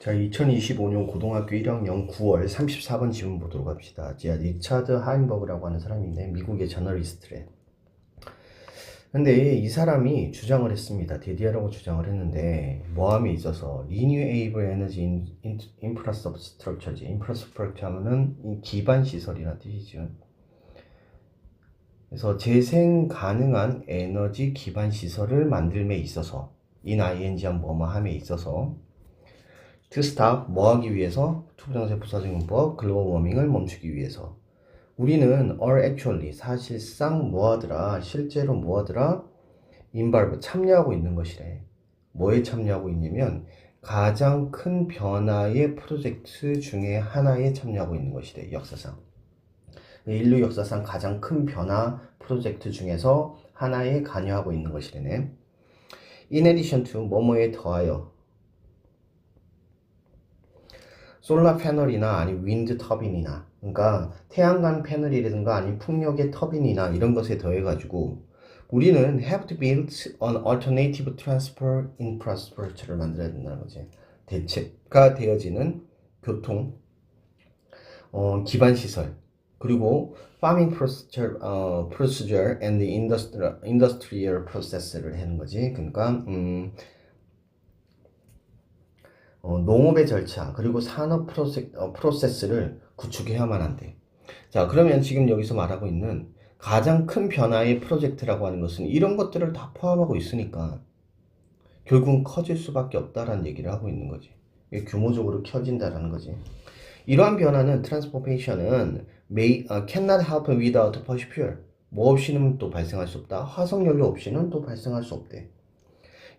자, 2025년 고등학교 1학년 9월 34번 지문 보도록 합시다. 리차드 하인버그라고 하는 사람인데 미국의 저널리스트래. 근데 이 사람이 주장을 했습니다. DDR라고 주장을 했는데 뭐함에 있어서 Renewable Energy Infrastructure지. Infrastructure 하면은 기반 시설이라는 뜻이죠. 그래서 재생 가능한 에너지 기반 시설을 만들m에 있어서 ing한 뭐뭐함에 있어서 to stop 뭐하기 위해서 투부정세 부사적용법 글로벌 워밍을 멈추기 위해서 우리는 are actually 사실상 뭐하더라 실제로 뭐하더라 involve 참여하고 있는 것이래. 뭐에 참여하고 있냐면 가장 큰 변화의 프로젝트 중에 하나에 참여하고 있는 것이래. 역사상 인류 역사상 가장 큰 변화 프로젝트 중에서 하나에 관여하고 있는 것이래네. in addition to 뭐뭐에 더하여 솔라 패널이나 아니 윈드 터빈이나 그러니까 태양광 패널이라든가 아니 풍력의 터빈이나 이런 것에 더해 가지고 우리는 have to build an alternative transport infrastructure를 만들어야 된다는 거지. 대체가 되어지는 교통 기반 시설 그리고 farming procedure and the industrial process를 하는 거지. 그러니까 농업의 절차 그리고 산업 프로세스를 구축해야만 한대. 자, 그러면 지금 여기서 말하고 있는 가장 큰 변화의 프로젝트라고 하는 것은 이런 것들을 다 포함하고 있으니까 결국은 커질 수밖에 없다라는 얘기를 하고 있는 거지. 규모적으로 켜진다라는 거지. 이러한 변화는 트랜스포메이션은 cannot happen without fossil fuel. 뭐 없이는 또 발생할 수 없다. 화석연료 없이는 또 발생할 수 없대.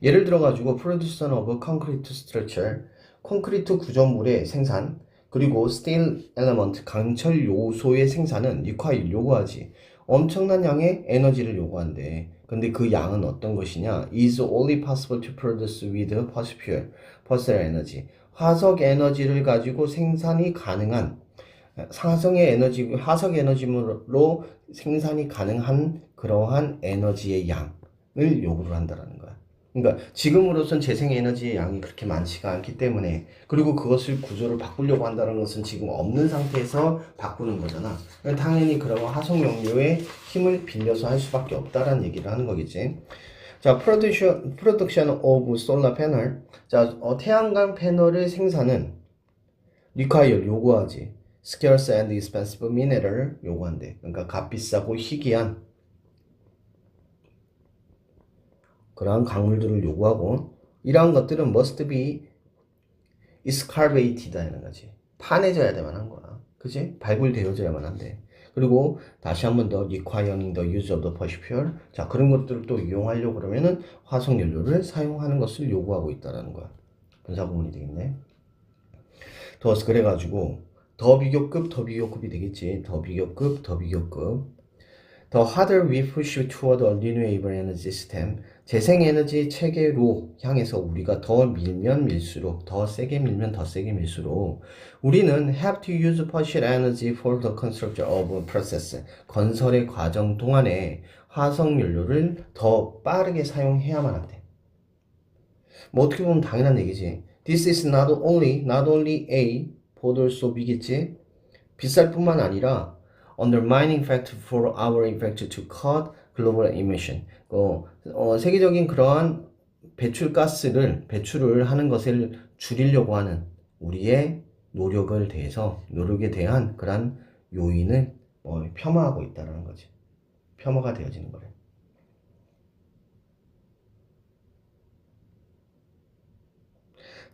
예를 들어 가지고 production of concrete structure 콘크리트 구조물의 생산 그리고 steel element 강철 요소의 생산은 require 요구하지 엄청난 양의 에너지를 요구한대. 근데 그 양은 어떤 것이냐? is only possible to produce with fossil fuel, fossil energy. 화석 에너지를 가지고 생산이 가능한 화석 에너지로 생산이 가능한 그러한 에너지의 양을 요구를 한다라는 거야. 그러니까 지금으로선 재생에너지의 양이 그렇게 많지가 않기 때문에 그리고 그것을 구조를 바꾸려고 한다는 것은 지금 없는 상태에서 바꾸는 거잖아. 당연히 그러면 화석연료의 힘을 빌려서 할 수밖에 없다라는 얘기를 하는 거겠지. 자, production of solar panel. 자, 태양광 패널의 생산은 require 요구하지. scarce and expensive mineral 요구한대. 그러니까 값비싸고 희귀한 그러한 강물들을 요구하고 이러한 것들은 must be excavated 하는 거지. 파내져야 되만 한 거야. 그치? 발굴되어져야만 한대. 그리고 다시 한번 더 requiring the use of the fossil fuel. 자, 그런 것들을 또 이용하려고 그러면은 화석연료를 사용하는 것을 요구하고 있다는 거야. 분사구문이 되겠네. 더워서 그래가지고 더 비교급이 되겠지. 더 비교급. The harder we push toward a renewable energy system, 재생에너지 체계로 향해서 우리가 더 밀면 밀수록, 더 세게 밀면 더 세게 밀수록 우리는 have to use fossil energy for the construction of process. 건설의 과정 동안에 화석연료를 더 빠르게 사용해야만 한대. 뭐 어떻게 보면 당연한 얘기지. This is not only a, but also b겠지. 비쌀 뿐만 아니라 undermining factor for our effort to cut global emission. 세계적인 그러한 배출을 하는 것을 줄이려고 하는 우리의 노력에 대한 그런 요인을 폄하하고 있다는 거지. 폄하가 되어지는 거래.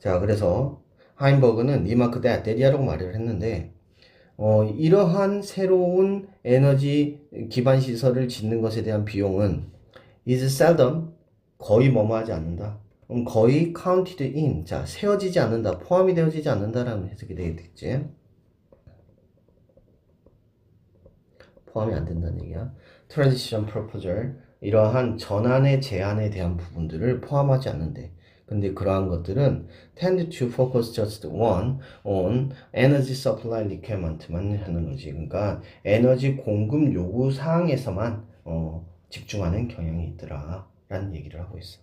자, 그래서 하인버그는 리마크 데디아라고 말을 했는데 이러한 새로운 에너지 기반 시설을 짓는 것에 대한 비용은 is seldom 거의 뭐뭐하지 않는다. 거의 counted in 자 세워지지 않는다. 포함이 되어지지 않는다라는 해석이 되겠지. 포함이 안 된다는 얘기야. transition proposal 이러한 전환의 제한에 대한 부분들을 포함하지 않는데. 근데 그러한 것들은 tend to focus just on energy supply requirement만 하는 거지. 그러니까 에너지 공급 요구 사항에서만 집중하는 경향이 있더라 라는 얘기를 하고 있어.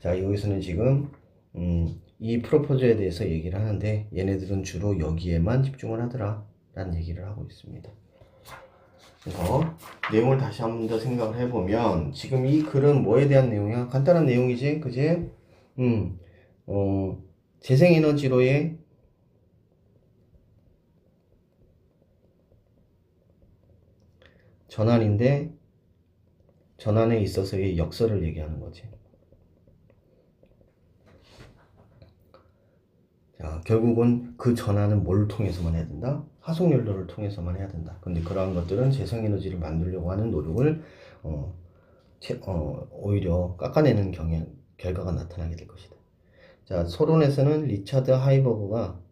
자, 여기서는 지금 이 프로포즈에 대해서 얘기를 하는데 얘네들은 주로 여기에만 집중을 하더라 라는 얘기를 하고 있습니다. 그래서 내용을 다시 한 번 더 생각을 해보면 지금 이 글은 뭐에 대한 내용이야? 간단한 내용이지, 그지? 재생에너지로의 전환인데 전환에 있어서의 역설을 얘기하는 거지. 자, 결국은 그 전환은 뭘 통해서만 해야 된다? 화석연료를 통해서만 해야 된다. 근데 그러한 것들은 재생에너지를 만들려고 하는 노력을 오히려 깎아내는 결과가 나타나게 될 것이다. 자, 서론에서는 리차드 하이버그가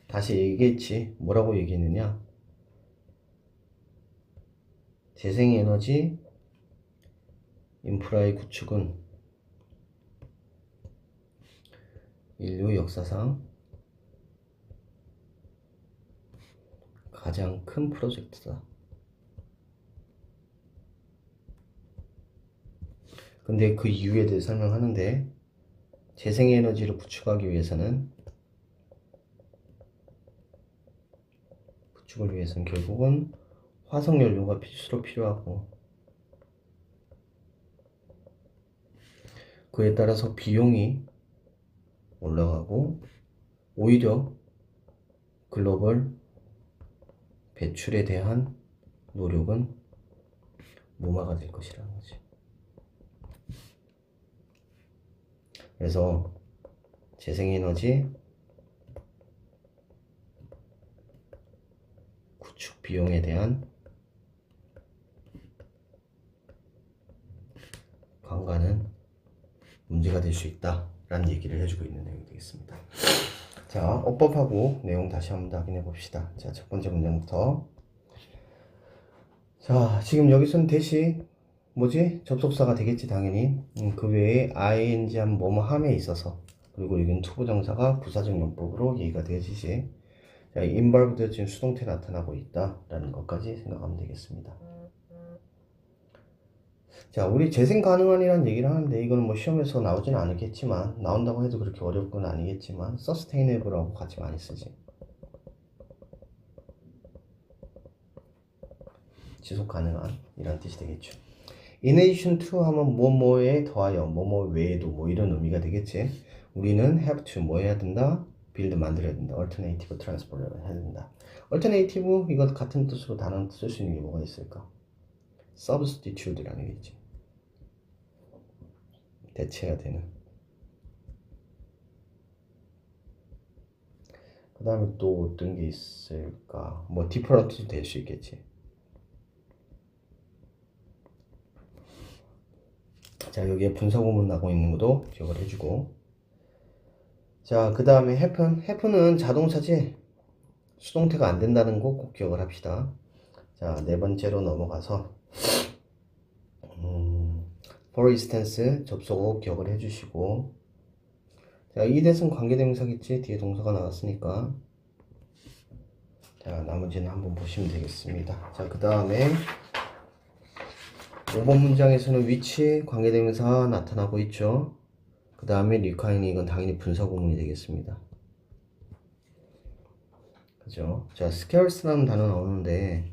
다시 얘기했지. 뭐라고 얘기했느냐? 재생에너지 인프라의 구축은 인류 역사상 가장 큰 프로젝트다. 근데 그 이유에 대해 설명하는데 재생에너지를 구축하기 위해서는 구축을 위해서는 결국은 화석연료가 필수로 필요하고 그에 따라서 비용이 올라가고 오히려 글로벌 배출에 대한 노력은 무마가 될 것이라는 거지. 그래서 재생에너지 구축 비용에 대한 관가는 문제가 될 수 있다 라는 얘기를 해주고 있는 내용이 되겠습니다. 자, 어법하고 내용 다시 한번 확인해 봅시다. 자, 첫 번째 문장부터. 자, 지금 여기서는 대시 뭐지? 접속사가 되겠지 당연히. 그 외에 ing한 뭐뭐 함에 있어서 그리고 여기는 투부정사가 부사적 용법으로 얘기가 되어지지. 자, involved 지금 수동태 나타나고 있다 라는 것까지 생각하면 되겠습니다. 자, 우리 재생 가능한이라는 얘기를 하는데 이거는 뭐 시험에서 나오지는 않겠지만 나온다고 해도 그렇게 어려울 건 아니겠지만 sustainable하고 같이 많이 쓰지. 지속 가능한 이란 뜻이 되겠죠. In addition to 하면 뭐뭐에 더하여 뭐뭐 외에도 뭐 이런 의미가 되겠지. 우리는 have to 뭐 해야 된다? build 만들어야 된다. alternative transport를 해야 된다. alternative 이것 같은 뜻으로 단어 쓸 수 있는 게 뭐가 있을까? substitute라는 게 있지. 대체해야 되는. 그 다음에 또 어떤 게 있을까? 뭐 different도 될 수 있겠지. 자, 여기에 분사구문 나고 있는 것도 기억을 해주고. 자, 그 다음에 happen은 자동차지. 수동태가 안 된다는 거 꼭 기억을 합시다. 자, 네 번째로 넘어가서 for instance 접속어 기억을 해주시고. 자, 이 대신 관계대명사겠지. 뒤에 동사가 나왔으니까. 자, 나머지는 한번 보시면 되겠습니다. 자, 그 다음에 5번 문장에서는 which 관계대명사 나타나고 있죠. 그 다음에 requiring 이건 당연히 분사구문이 되겠습니다. 그죠? 자, scarce라는 단어 나오는데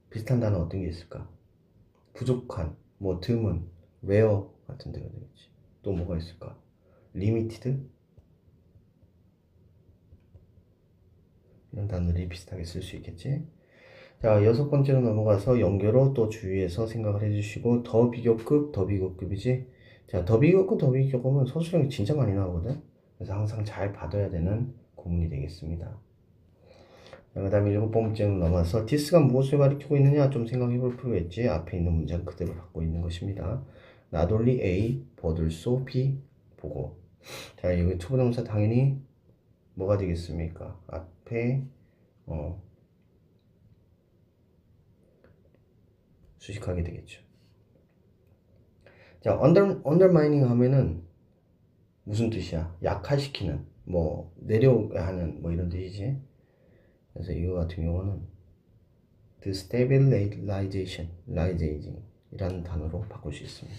비슷한 단어 어떤 게 있을까? 부족한, 뭐 드문, rare 같은 데가 되겠지. 또 뭐가 있을까? limited 이런 단어들이 비슷하게 쓸 수 있겠지. 자, 여섯 번째로 넘어가서 연결어 또 주의해서 생각을 해주시고 더 비교급, 더 비교급이지. 자, 더 비교급, 더 비교급은 서술형이 진짜 많이 나오거든. 그래서 항상 잘 받아야 되는 구문이 되겠습니다. 그 다음에 일곱 번째로 넘어가서 this가 무엇을 가리키고 있느냐 좀 생각해 볼 필요가 있지. 앞에 있는 문장 그대로 갖고 있는 것입니다. not only A, but also B 보고. 자, 여기 투부정사 당연히 뭐가 되겠습니까? 앞에 수식하게 되겠죠. 자, undermining 하면은 무슨 뜻이야? 약화시키는, 뭐 내려가는 뭐 이런 뜻이지. 그래서 이거 같은 경우는 destabilization, 이라는 단어로 바꿀 수 있습니다.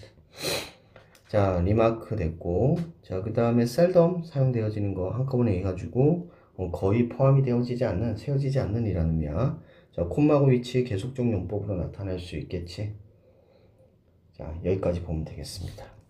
자, 리마크 됐고, 자, 그 다음에 셀덤 사용되어지는 거 한꺼번에 해가지고 거의 포함이 되어지지 않는, 세워지지 않는 이라는 의미야. 자, 콤마고 위치 계속적 용법으로 나타낼 수 있겠지. 자, 여기까지 보면 되겠습니다.